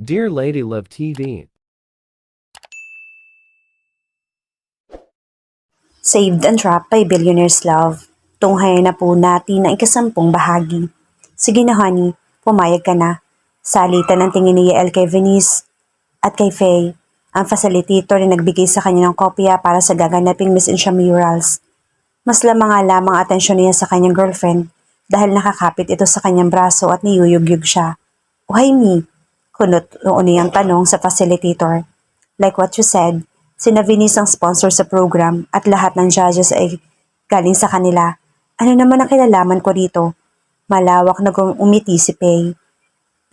Dear Lady Love TV. Saved and Trapped by Billionaire's Love. Tunghayan na po natin ang ikasampung bahagi. Sige na honey, pumayag ka na. Salitan ng tingin ni Yael kay Venice at kay Faye, ang facilitator na nagbigay sa kanya ng kopya para sa gaganaping Miss Intramurals. Mas lamang nga lamang atensyon niya sa kanyang girlfriend dahil nakakapit ito sa kanyang braso at niyuyugyug siya. Why me? Kunot noon niyang tanong sa facilitator. Like what you said, sina Venice ang sponsor sa program at lahat ng judges ay galing sa kanila. Ano naman ang kinalaman ko dito? Malawak na umiti si Pei.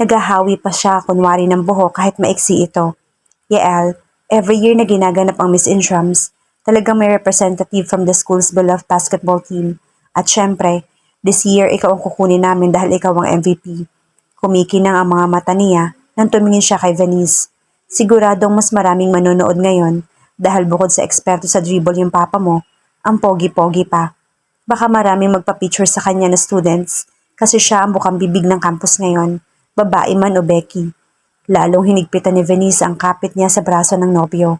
Nagahawi pa siya kunwari ng buhok kahit maiksi ito. Yael, every year na ginaganap ang Miss Intrams, talagang may representative from the school's beloved basketball team. At syempre, this year ikaw ang kukunin namin dahil ikaw ang MVP. Kumikinang ang mga mata niya nang tumingin siya kay Venice. Siguradong mas maraming manonood ngayon dahil bukod sa eksperto sa dribble yung papa mo, ang pogi-pogi pa. Baka maraming magpa-picture sa kanya na students kasi siya ang bukang bibig ng campus ngayon, babae man o Becky. Lalong hinigpitan ni Venice ang kapit niya sa braso ng nobyo.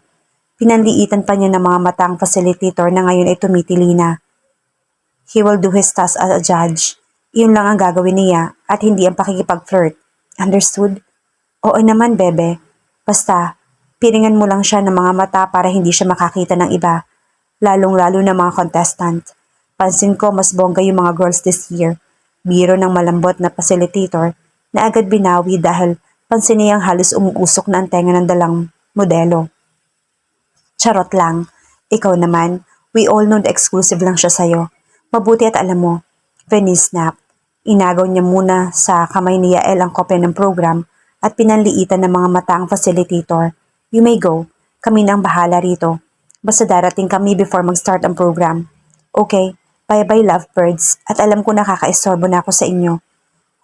Pinanliitan pa niya ng mga mata ang facilitator na ngayon ay tumitili na. He will do his task as a judge. Iyon lang ang gagawin niya at hindi ang pakikipag-flirt. Understood? Oo naman, bebe. Basta, piringan mo lang siya ng mga mata para hindi siya makakita ng iba. Lalong-lalo na mga contestant. Pansin ko mas bongga yung mga girls this year. Biro ng malambot na facilitator na agad binawi dahil pansin niyang halos umuusok na ang tenga ng dalang modelo. Charot lang. Ikaw naman, we all know na exclusive lang siya sa'yo. Mabuti at alam mo, Venice Snap, inagaw niya muna sa kamay ni Yael ang kopya ng program at pinanliitan ng mga mata ang facilitator. You may go. Kami na ang bahala rito. Basta darating kami before mag-start ang program. Okay, bye-bye lovebirds at alam ko nakakaistorbo na ako sa inyo.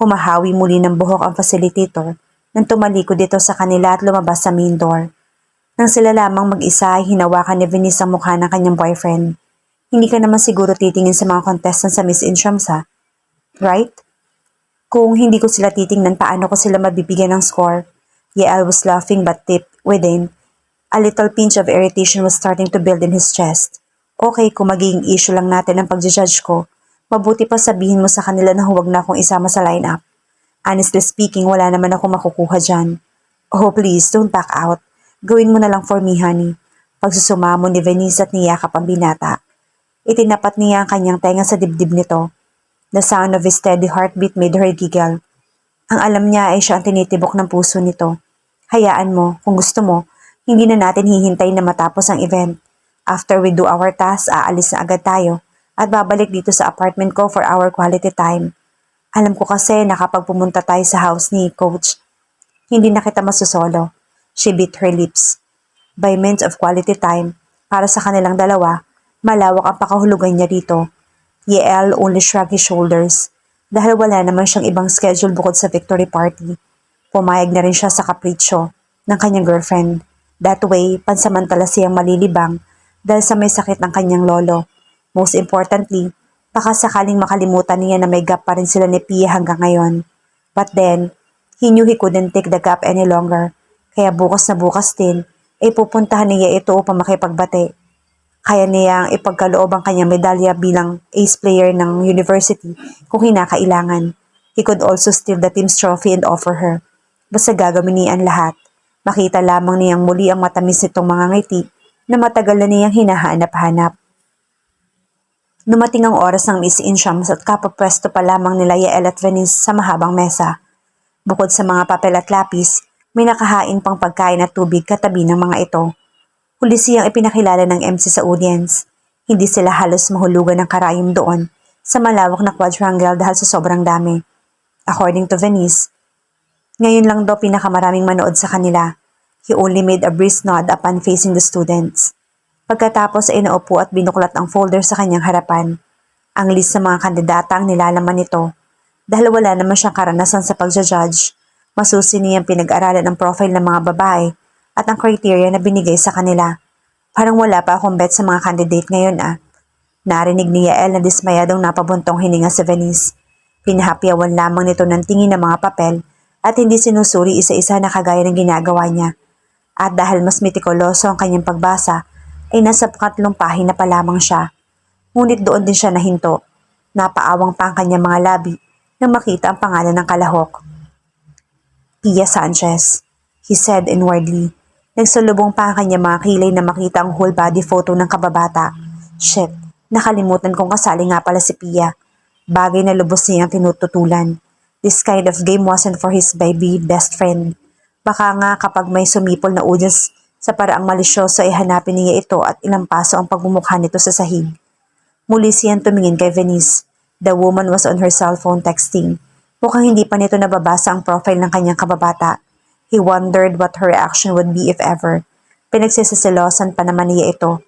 Humahawi muli ng buhok ang facilitator nang tumalikod dito sa kanila at lumabas sa main door. Nang sila lamang mag-isa ay hinawakan ni Venice ang mukha ng kanyang boyfriend. Hindi ka naman siguro titingin sa mga contestants sa Miss Intrams ha? Right? Kung hindi ko sila titingnan, paano ko sila mabibigyan ng score? Yael was laughing but deep within. A little pinch of irritation was starting to build in his chest. Okay, kung magiging issue lang natin ang pag-judge ko, mabuti pa sabihin mo sa kanila na huwag na akong isama sa lineup. Honestly speaking, wala naman ako makukuha dyan. Oh please, don't back out. Gawin mo na lang for me, honey. Pagsusumamo ni Venice at niyakap ang binata. Itinapat niya ang kanyang tenga sa dibdib nito. The sound of his steady heartbeat made her giggle. Ang alam niya ay siya ang tinitibok ng puso nito. Hayaan mo, kung gusto mo, hindi na natin hihintay na matapos ang event. After we do our task, aalis na agad tayo at babalik dito sa apartment ko for our quality time. Alam ko kasi na kapag pumunta tayo sa house ni Coach, hindi na kita masusolo. She bit her lips. By means of quality time, para sa kanilang dalawa, malawak ang pakahulugan niya dito. Yael only shrugged his shoulders dahil wala naman siyang ibang schedule bukod sa victory party. Pumayag na rin siya sa kapritsyo ng kanyang girlfriend. That way, pansamantala siyang malilibang dahil sa may sakit ng kanyang lolo. Most importantly, baka sakaling makalimutan niya na may gap pa rin sila ni Pia hanggang ngayon. But then, he knew he couldn't take the gap any longer. Kaya bukas na bukas din, ay pupuntahan niya ito upang makipagbate. Kaya niyang ipagkaloob ang kanyang medalya bilang ace player ng university kung hinakailangan. He could also steal the team's trophy and offer her. Basta gagawin niya ang lahat. Makita lamang niyang muli ang matamis nitong mga ngiti na matagal na niyang hinahanap-hanap. Dumating ang oras ng Miss Intrams at kapapwesto pa lamang nila Yael at Venice sa mahabang mesa. Bukod sa mga papel at lapis, may nakahain pang pagkain at tubig katabi ng mga ito. Huli siyang ipinakilala ng MC sa audience. Hindi sila halos mahulugan ng karayom doon sa malawak na quadrangle dahil sa sobrang dami. According to Venice, ngayon lang daw pinakamaraming manood sa kanila. He only made a brisk nod upon facing the students. Pagkatapos ay naupo at binuklat ang folder sa kanyang harapan. Ang list sa mga kandidata ang nilalaman nito. Dahil wala naman siyang karanasan sa pagja-judge, masusi niyang pinag-aralan ang profile ng mga babae at ang criteria na binigay sa kanila. Parang wala pa akong bet sa mga candidate ngayon ah. Narinig ni Yael na dismayadong napabuntong hininga sa Venice. Pinahapyawan lamang nito ng tingin ng mga papel at hindi sinusuri isa-isa na kagaya ng ginagawa niya. At dahil mas mitikuloso ang kanyang pagbasa, ay nasa pangatlong pahina pa lamang siya. Ngunit doon din siya nahinto. Napaawang pa ang kanyang mga labi nang makita ang pangalan ng kalahok. Pia Sanchez, he said inwardly. Nagsalubong pa ang kanyang mga kilay na makita ang whole body photo ng kababata. Shit, nakalimutan kong kasali nga pala si Pia. Bagay na lubos niyang tinututulan. This kind of game wasn't for his baby best friend. Baka nga kapag may sumipol na audience sa paraang malisyoso ay hanapin niya ito at ilang paso ang pagmumukha nito sa sahig. Muli siyang tumingin kay Venice. The woman was on her cellphone texting. Mukhang hindi pa nito nababasa ang profile ng kanyang kababata. He wondered what her reaction would be if ever. Pinagsisisilosan pa naman niya ito.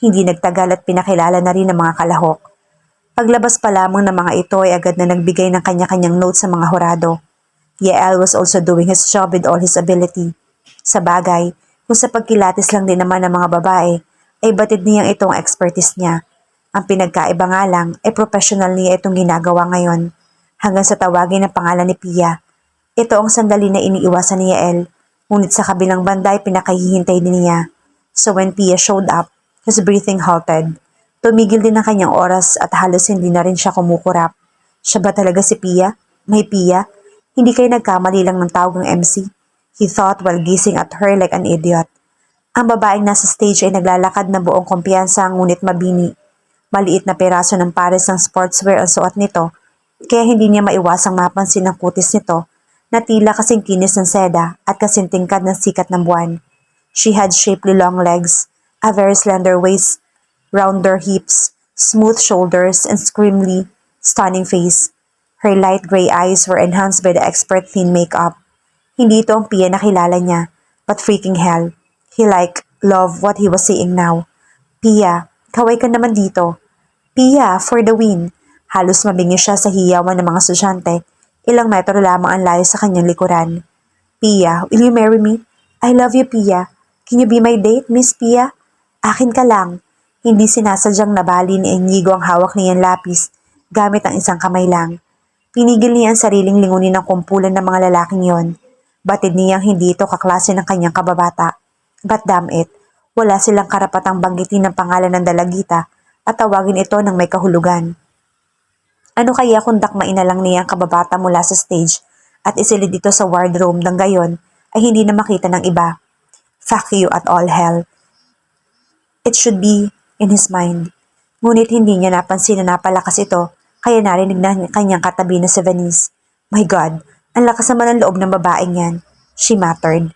Hindi nagtagal at pinakilala na rin ng mga kalahok. Paglabas pa lamang ng mga ito ay agad na nagbigay ng kanya-kanyang notes sa mga hurado. Yael was also doing his job with all his ability. Sa bagay, kung sa pagkilatis lang din naman ng mga babae, ay batid niyang itong expertise niya. Ang pinagkaiba nga lang ay professional niya itong ginagawa ngayon. Hanggang sa tawagin ng pangalan ni Pia. Ito ang sandali na iniiwasan ni Yael, ngunit sa kabilang banda ay pinakahihintay din niya. So when Pia showed up, his breathing halted. Tumigil din ang kanyang oras at halos hindi na rin siya kumukurap. Siya ba talaga si Pia? May Pia? Hindi kayo nagkamali lang ng tawag ng MC? He thought while gazing at her like an idiot. Ang babaeng nasa stage ay naglalakad na buong kumpiyansa ngunit mabini. Maliit na peraso ng pares ng sportswear ang suot nito, kaya hindi niya maiwasang mapansin ang kutis nito na tila kasing kinis ng seda at kasing tingkad ng sikat ng buwan. She had shapely long legs, a very slender waist, rounder hips, smooth shoulders, and screamily stunning face. Her light gray eyes were enhanced by the expert thin makeup. Hindi ito ang Pia na kilala niya, but freaking hell. He loved what he was seeing now. Pia, kaway ka naman dito. Pia, for the win. Halos mabingi siya sa hiyawan ng mga estudyante. Ilang metro lamang ang layo sa kanyang likuran. Pia, will you marry me? I love you, Pia. Can you be my date, Miss Pia? Akin ka lang. Hindi sinasadyang nabali ni Inigo ang hawak niyang lapis gamit ang isang kamay lang. Pinigil niya ang sariling lingunin ng kumpulan ng mga lalaking yon. Batid niyang hindi ito kaklase ng kanyang kababata. But damn it, wala silang karapatang banggitin ng pangalan ng dalagita at tawagin ito ng may kahulugan. Ano kaya kung dakmain na lang niya ang kababata mula sa stage at isilid dito sa wardrobe ng gayon ay hindi na makita ng iba? Fuck you at all hell. It should be in his mind. Ngunit hindi niya napansin na napalakas ito kaya narinig na kanyang katabi na si Venice. My God, ang lakas naman ng loob ng babaeng yan. She muttered.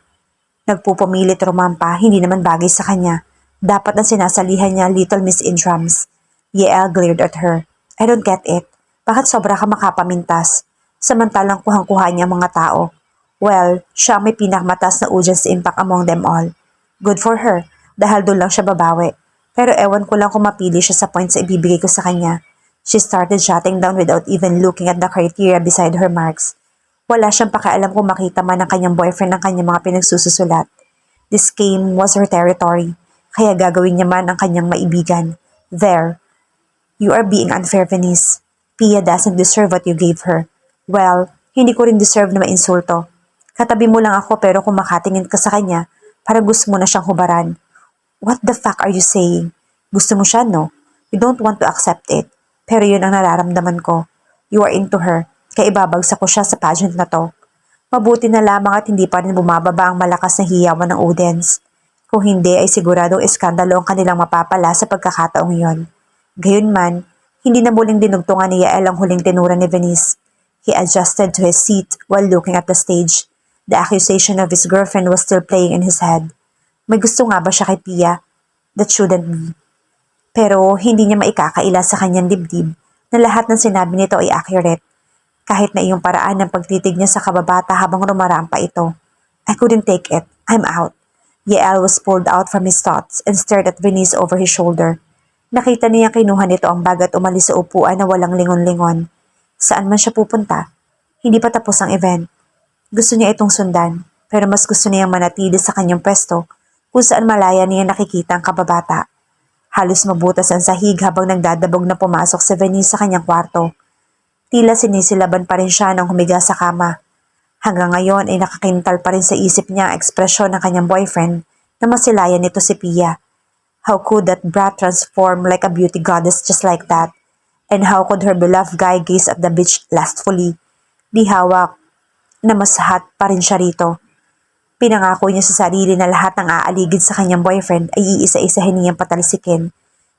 Nagpupumilit rumampa, hindi naman bagay sa kanya. Dapat ang sinasalihan niya Little Miss Intrams. Yael glared at her. I don't get it. Bakit sobra ka makapamintas? Samantalang kuhang-kuha niya ang mga tao. Well, siya ang may pinakamatas na audience impact among them all. Good for her, dahil doon lang siya babawi. Pero ewan ko lang kung mapili siya sa points na ibibigay ko sa kanya. She started jotting down without even looking at the criteria beside her marks. Wala siyang pakialam kung makita man ng kanyang boyfriend ng kanyang mga pinagsususulat. This game was her territory, kaya gagawin niya man ang kanyang maibigan. There. You are being unfair, Venice. Pia doesn't deserve what you gave her. Well, hindi ko rin deserve na mainsulto. Katabi mo lang ako pero kung makatingin ka sa kanya, parang gusto mo na siyang hubaran. What the fuck are you saying? Gusto mo siya, no? You don't want to accept it. Pero yun ang nararamdaman ko. You are into her, kaya ibabagsak ko siya sa pageant na to. Mabuti na lamang at hindi pa rin bumababa ang malakas na hiyawan ng audience. Kung hindi ay siguradong iskandalo ang kanilang mapapala sa pagkakataong yon. Gayunman, hindi na muling dinugtungan ni Yael ang huling tinura ni Venice. He adjusted to his seat while looking at the stage. The accusation of his girlfriend was still playing in his head. May gusto nga ba siya kay Pia? That shouldn't be. Pero hindi niya maikakaila sa kanyang dibdib na lahat ng sinabi nito ay accurate. Kahit na iyong paraan ng pagtitig niya sa kababata habang rumaraan pa ito. I couldn't take it. I'm out. Yael was pulled out from his thoughts and stared at Venice over his shoulder. Nakita niya kinuha nito ang bag at umalis sa upuan na walang lingon-lingon. Saan man siya pupunta? Hindi pa tapos ang event. Gusto niya itong sundan, pero mas gusto niyang manatili sa kanyang pwesto kung saan malaya niya nakikita ang kababata. Halos mabutas ang sahig habang nagdadabog na pumasok si Venice sa kanyang kwarto. Tila sinisilaban pa rin siya nang humiga sa kama. Hanggang ngayon ay nakakintal pa rin sa isip niya ang ekspresyon ng kanyang boyfriend na masilayan nito si Pia. How could that brat transform like a beauty goddess just like that? And how could her beloved guy gaze at the beach lustfully? Di hawak na mas hot pa rin siya rito. Pinangako niya sa sarili na lahat ng aaligid sa kanyang boyfriend ay iisa-isahin niyang patalsikin.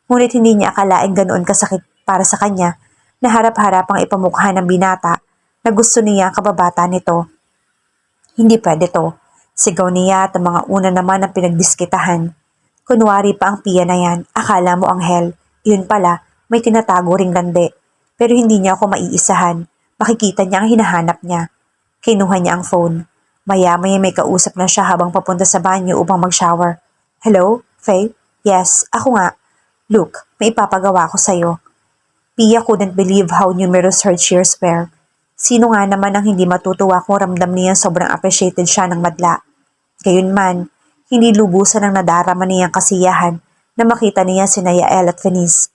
Ngunit hindi niya akalaing ganoon kasakit para sa kanya na harap-harapang ipamukha ng binata na gusto niya ang kababata nito. Hindi pwede to. Sigaw niya at ang mga una naman ang pinagdiskitahan. Kunwari pa ang Pia na yan, akala mo anghel. Yun pala, may tinatago ring landi. Pero hindi niya ako maiisahan. Makikita niya ang hinahanap niya. Kinuha niya ang phone. Maya-maya may kausap na siya habang papunta sa banyo upang mag-shower. Hello, Faye? Yes, ako nga. Look, may ipapagawa ko sa'yo. Pia couldn't believe how numerous her cheers were. Sino nga naman ang hindi matutuwa kung ramdam niya sobrang appreciated siya ng madla. Gayunman, hindi lubusan ang nadarama niyang kasiyahan na makita niya si Yael at Venice.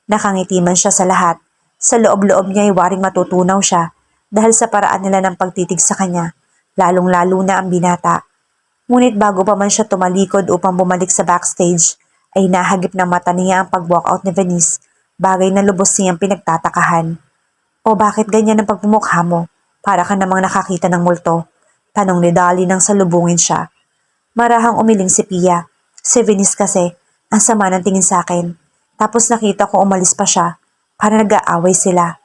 Nakangiti man siya sa lahat. Sa loob-loob niya ay waring matutunaw siya dahil sa paraan nila ng pagtitig sa kanya, lalong-lalo na ang binata. Ngunit bago pa man siya tumalikod upang bumalik sa backstage, ay nahagip ng mata niya ang pag-walkout ni Venice, bagay na lubos niyang pinagtatakahan. O bakit ganyan ang pagmumukha mo? Para ka namang nakakita ng multo. Tanong ni Dolly nang salubungin siya. Marahang umiling si Pia. Si Venice kasi, ang sama ng tingin sa akin. Tapos nakita ko umalis pa siya. Para nag-aaway sila.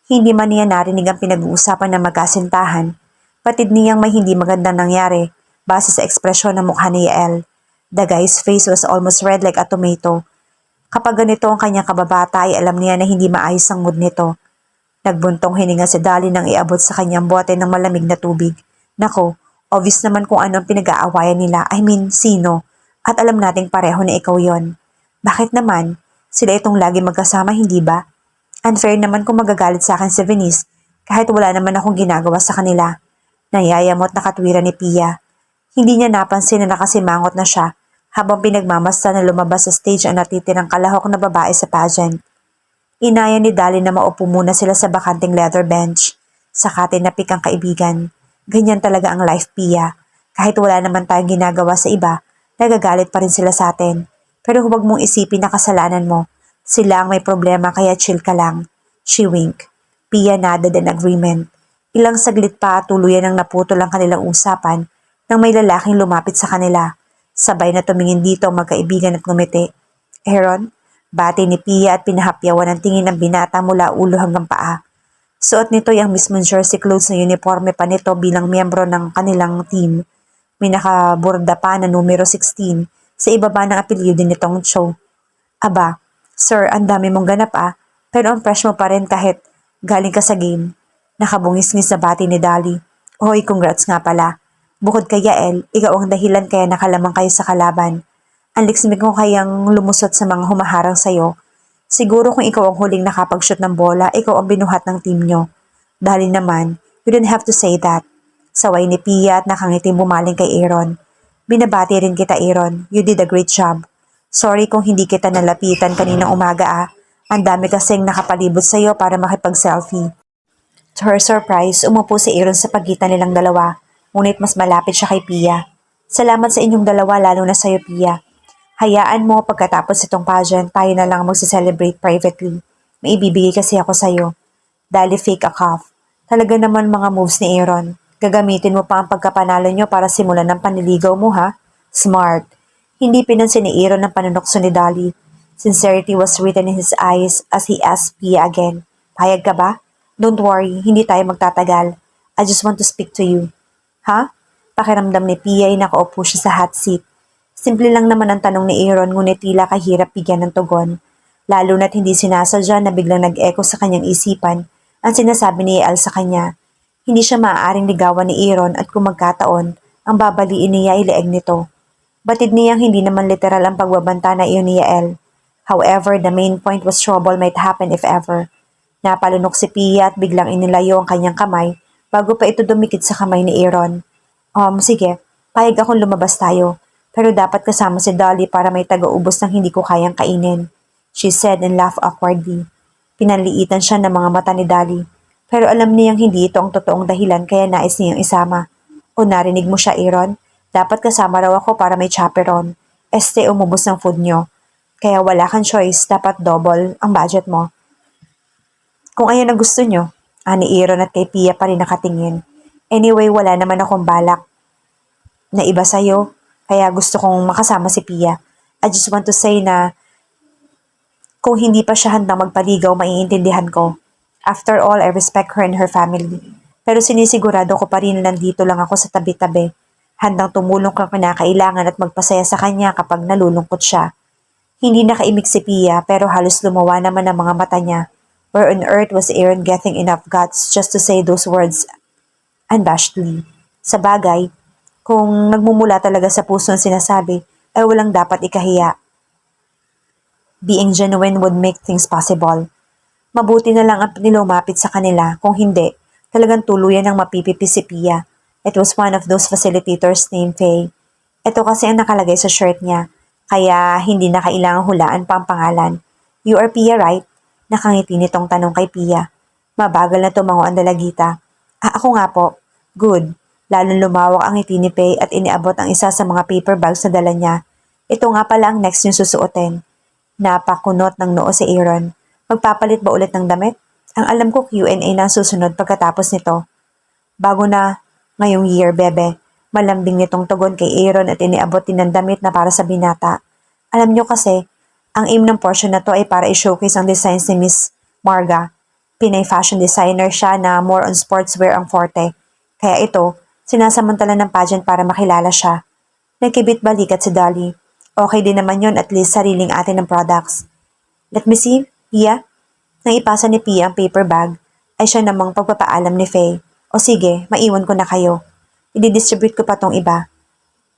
Hindi man niya narinig ang pinag-uusapan ng magkasintahan. Patid niyang may hindi magandang nangyari base sa ekspresyon ng mukha ni Yael. The guy's face was almost red like a tomato. Kapag ganito ang kanyang kababata ay alam niya na hindi maayos ang mood nito. Nagbuntong hininga si Dolly nang iabot sa kanyang bote ng malamig na tubig. Nako, obvious naman kung ano ang pinag-aawayan nila. I mean, sino? At alam nating pareho na ikaw yon. Bakit naman? Sila itong lagi magkasama, hindi ba? Unfair naman kung magagalit sa akin si Venice kahit wala naman akong ginagawa sa kanila. Nayayamot na katwiran ni Pia. Hindi niya napansin na nakasimangot na siya habang pinagmamasta na lumabas sa stage ang natitirang kalahok na babae sa pageant. Inaya ni Dolly na maupo muna sila sa bakanting leather bench. Saka tinapik ang kaibigan. Ganyan talaga ang life, Pia. Kahit wala naman tayong ginagawa sa iba, nagagalit pa rin sila sa atin. Pero huwag mong isipin na kasalanan mo. Sila ang may problema kaya chill ka lang. She winked. Pia nodded in agreement. Ilang saglit pa tuluyan ang naputol ang kanilang usapan nang may lalaking lumapit sa kanila. Sabay na tumingin dito ang magkaibigan at ngumiti. Aaron, bati ni Pia at pinahapyawan ang tingin ng binata mula ulo hanggang paa. Suot nito yung mismong jersey clothes na uniforme pa nito bilang miyembro ng kanilang team. May nakaborda pa na numero 16 sa ibaba ng apelyido nitong Cho. Aba, sir, ang dami mong ganap pero ang fresh mo pa rin kahit galing ka sa game. Nakabungis-ngis na bati ni Dolly. Hoy, congrats nga pala. Bukod kay Yael, ikaw ang dahilan kaya nakalamang kayo sa kalaban. Ang liksmik mo kayang lumusot sa mga humaharang sa'yo. Siguro kung ikaw ang huling nakapag-shoot ng bola, ikaw ang binuhat ng team nyo. Dahil naman, you didn't have to say that. Saway ni Pia at nakangiting bumaling kay Aaron. Binabati rin kita, Aaron. You did a great job. Sorry kung hindi kita nalapitan kaninang umaga Ang dami kasing nakapalibot sa'yo para makipag-selfie. To her surprise, umupo si Aaron sa pagitan nilang dalawa. Ngunit mas malapit siya kay Pia. Salamat sa inyong dalawa lalo na sa'yo, Pia. Hayaan mo pagkatapos itong pageant, tayo na lang magse-celebrate privately. May ibibigay kasi ako sa'yo. Dali fake a cough. Talaga naman mga moves ni Aaron. Gagamitin mo pa ang pagkapanalo nyo para simulan ng panliligaw mo ha? Smart. Hindi pinansin ni Aaron ang panunokso ni Dolly. Sincerity was written in his eyes as he asked Pia again. Payag ka ba? Don't worry, hindi tayo magtatagal. I just want to speak to you. Ha? Pakiramdam ni Pia ay nakaupo siya sa hot seat. Simple lang naman ang tanong ni Aaron ngunit tila kahirap bigyan ng tugon. Lalo na't hindi sinasadya na biglang nag-echo sa kanyang isipan ang sinasabi ni Yael sa kanya. Hindi siya maaaring ligawan ni Aaron at kung magkataon, ang babaliin niya ay leeg nito. Batid niyang hindi naman literal ang pagbabanta na iyon ni Yael. However, the main point was trouble might happen if ever. Napalunok si Pia at biglang inilayo ang kanyang kamay bago pa ito dumikit sa kamay ni Aaron. Sige, payag akong lumabas tayo. Pero dapat kasama si Dolly para may taga-ubos ng hindi ko kayang kainin. She said and laughed awkwardly. Pinanliitan siya ng mga mata ni Dolly. Pero alam niyang hindi ito ang totoong dahilan kaya nais niyang isama. O narinig mo siya, Aaron? Dapat kasama raw ako para may chaperon. Umubos ng food niyo. Kaya wala kang choice, dapat double ang budget mo. Kung ayan ang gusto niyo, ani Aaron at kay Pia pa rin nakatingin. Anyway, wala naman akong balak na iba sa'yo, kaya gusto kong makasama si Pia. I just want to say na kung hindi pa siya handang magpaligaw, maiintindihan ko. After all, I respect her and her family. Pero sinisigurado ko pa rin na nandito lang ako sa tabi-tabi. Handang tumulong kung kinakailangan at magpasaya sa kanya kapag nalulungkot siya. Hindi nakaimik si Pia pero halos lumawa naman ang mga mata niya. Where on earth was Aaron getting enough guts just to say those words unabashedly? Sa bagay, kung nagmumula talaga sa puso ang sinasabi, ay walang dapat ikahiya. Being genuine would make things possible. Mabuti na lang ang nilumapit sa kanila, kung hindi, talagang tuluyan ang mapipipi si Pia. It was one of those facilitators named Faye. Ito kasi ang nakalagay sa shirt niya, kaya hindi na kailangang hulaan pa ang pangalan. You are Pia, right? Nakangiti nitong tanong kay Pia. Mabagal na tumango ang dalagita. Ako nga po. Good. Lalong lumawak ang ngiti ni Faye at iniabot ang isa sa mga paper bags na dala niya. Ito nga pala ang next yung susuotin. Napakunot ng noo si Aaron. Magpapalit ba ulit ng damit? Ang alam ko Q&A na ang susunod pagkatapos nito. Bago na ngayong year, bebe. Malambing nitong tugon kay Aaron at iniabot din ng damit na para sa binata. Alam niyo kasi, ang aim ng portion na to ay para i-showcase ang designs ni Miss Marga. Pinay fashion designer siya na more on sportswear ang forte. Kaya ito, sinasamantala ng pageant para makilala siya. Nagkibit balikat si Dolly. Okay din naman yon, at least sariling atin ng products. Let me see, Pia. Nang ipasa ni Pia ang paper bag, ay siya namang pagpapaalam ni Faye. O sige, maiwan ko na kayo. I-distribute ko pa tong iba.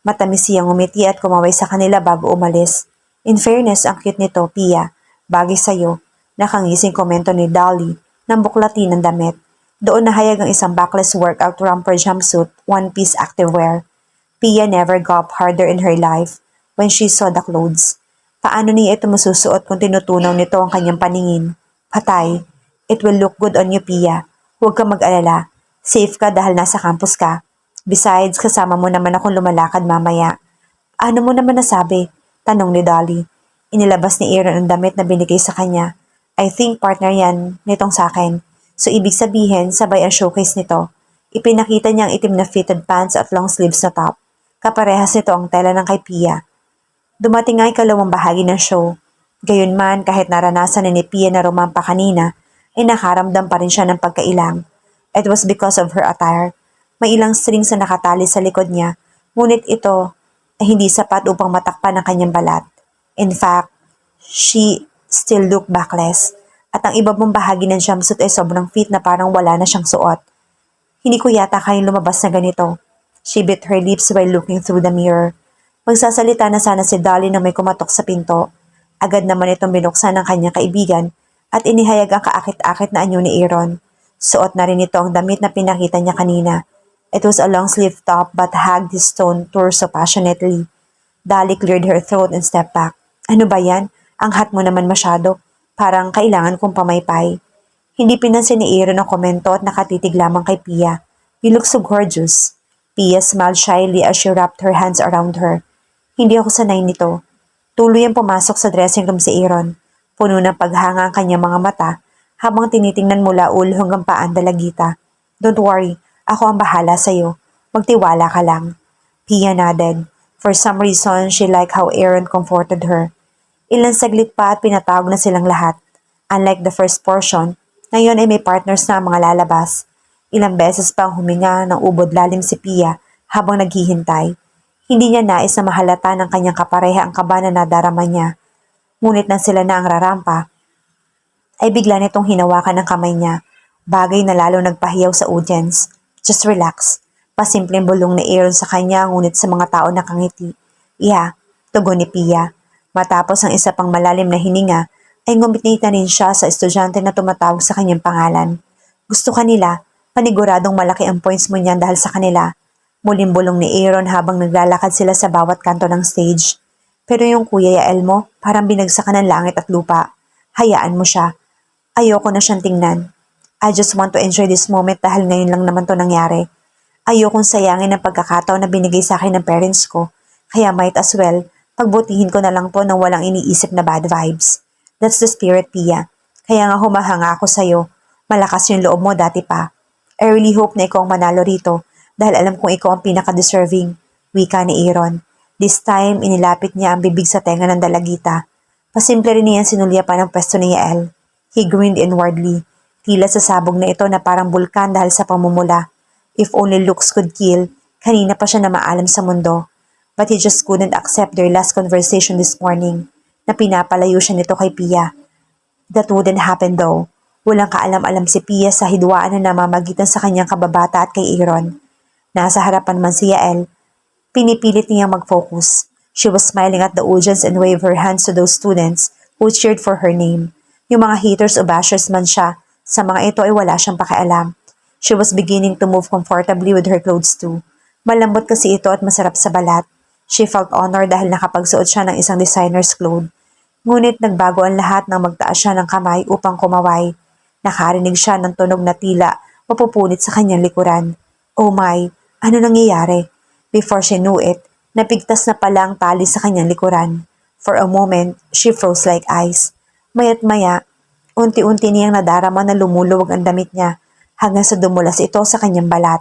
Matamis siyang ngumiti at kumaway sa kanila bago umalis. In fairness, ang cute nito, Pia. Bagay sa'yo. Nakangising komento ni Dolly ng buklati ng damit. Doon nahayag ang isang backless workout romper jumpsuit, one-piece activewear. Pia never gulped harder in her life when she saw the clothes. Paano niya ito masusuot kung tinutunaw nito ang kanyang paningin? Patay. It will look good on you, Pia. Huwag kang mag-alala. Safe ka dahil nasa campus ka. Besides, kasama mo naman akong lumalakad mamaya. Ano mo naman nasabi? Tanong ni Dolly. Inilabas ni Aaron ang damit na binigay sa kanya. I think partner yan nitong sa akin. So ibig sabihin, sabay ang showcase nito. Ipinakita niya ang itim na fitted pants at long sleeves na top. Kaparehas nito ang tela ng kay Pia. Dumating ang ikalawang bahagi ng show. Gayunman, kahit naranasan ni Pia na rumampa kanina, ay nakaramdam pa rin siya ng pagkailang. It was because of her attire. May ilang strings na nakatali sa likod niya, ngunit ito ay hindi sapat upang matakpan ang kanyang balat. In fact, she still looked backless, at ang iba mong bahagi ng jumpsuit ay sobrang fit na parang wala na siyang suot. Hindi ko yata kayang lumabas na ganito. She bit her lips while looking through the mirror. Magsasalita na sana si Dolly na may kumatok sa pinto. Agad naman itong binuksan ng kanyang kaibigan at inihayag ang kaakit-akit na anyo ni Aaron. Suot na rin ito ang damit na pinakita niya kanina. It was a long-sleeved top but hugged his toned torso passionately. Dolly cleared her throat and stepped back. Ano ba yan? Ang hot mo naman masyado. Parang kailangan kong pamaypay. Hindi pinansin ni Aaron ang komento at nakatitig lamang kay Pia. You look so gorgeous. Pia smiled shyly as she wrapped her hands around her. Hindi ako sanay nito. Tuloy ang pumasok sa dressing room si Aaron. Puno ng paghanga ang kanyang mga mata habang tinitingnan mula ulo hanggang paan dalagita. Don't worry, ako ang bahala sa'yo. Magtiwala ka lang. Pia nodded. For some reason, she liked how Aaron comforted her. Ilang saglit pa at pinatawag na silang lahat. Unlike the first portion, ngayon ay may partners na ang mga lalabas. Ilang beses pang huminga ng ubod lalim si Pia habang naghihintay. Hindi niya nais na mahalata ng kanyang kapareha ang kaba na nadarama niya. Ngunit nang sila na ang rarampa, ay bigla nitong hinawakan ng kamay niya. Bagay na lalo nagpahiyaw sa audience. Just relax. Pasimpleng bulong ni Aaron sa kanya ngunit sa mga tao nakangiti. Yeah, tugon ni Pia. Matapos ang isa pang malalim na hininga, ay ngumiti na rin siya sa estudyante na tumatawag sa kanyang pangalan. Gusto kanila, paniguradong malaki ang points mo niyan dahil sa kanila. Muling bulong ni Aaron habang naglalakad sila sa bawat kanto ng stage. Pero yung Kuya Yael mo, parang binagsakan ng langit at lupa. Hayaan mo siya. Ayoko na siyang tingnan. I just want to enjoy this moment dahil ngayon lang naman to nangyari. Ayokong sayangin ang pagkakataon na binigay sa akin ng parents ko. Kaya might as well, pagbutihin ko na lang to nang walang iniisip na bad vibes. That's the spirit, Pia. Kaya nga humahanga ako sa'yo. Malakas yung loob mo dati pa. I really hope na ikaw ang manalo rito dahil alam kong ikaw ang pinaka-deserving. Wika ni Aaron. This time, inilapit niya ang bibig sa tenga ng dalagita. Pasimple rin niyan sinulya pa ng pwesto ni Yael. He grinned inwardly. Tila sasabog na ito na parang bulkan dahil sa pamumula. If only looks could kill, kanina pa siya na maalam sa mundo. But he just couldn't accept their last conversation this morning na pinapalayo siya nito kay Pia. That wouldn't happen though. Walang kaalam-alam si Pia sa hidwaan na namamagitan sa kanyang kababata at kay Aaron. Nasa harapan man si Yael, pinipilit niyang mag-focus. She was smiling at the audience and waved her hands to those students who cheered for her name. Yung mga haters o bashers man siya, sa mga ito ay wala siyang pakialam. She was beginning to move comfortably with her clothes too. Malambot kasi ito at masarap sa balat. She felt honored dahil nakapagsuot siya ng isang designer's clothes. Ngunit nagbago ang lahat nang magtaas siya ng kamay upang kumaway. Nakarinig siya ng tunog na tila mapupunit sa kanyang likuran. Oh my, ano nangyayari? Before she knew it, napigtas na pala ang tali sa kanyang likuran. For a moment, she froze like ice. Maya't maya, unti-unti niyang nadarama na lumuluwag ang damit niya hanggang sa dumulas ito sa kanyang balat.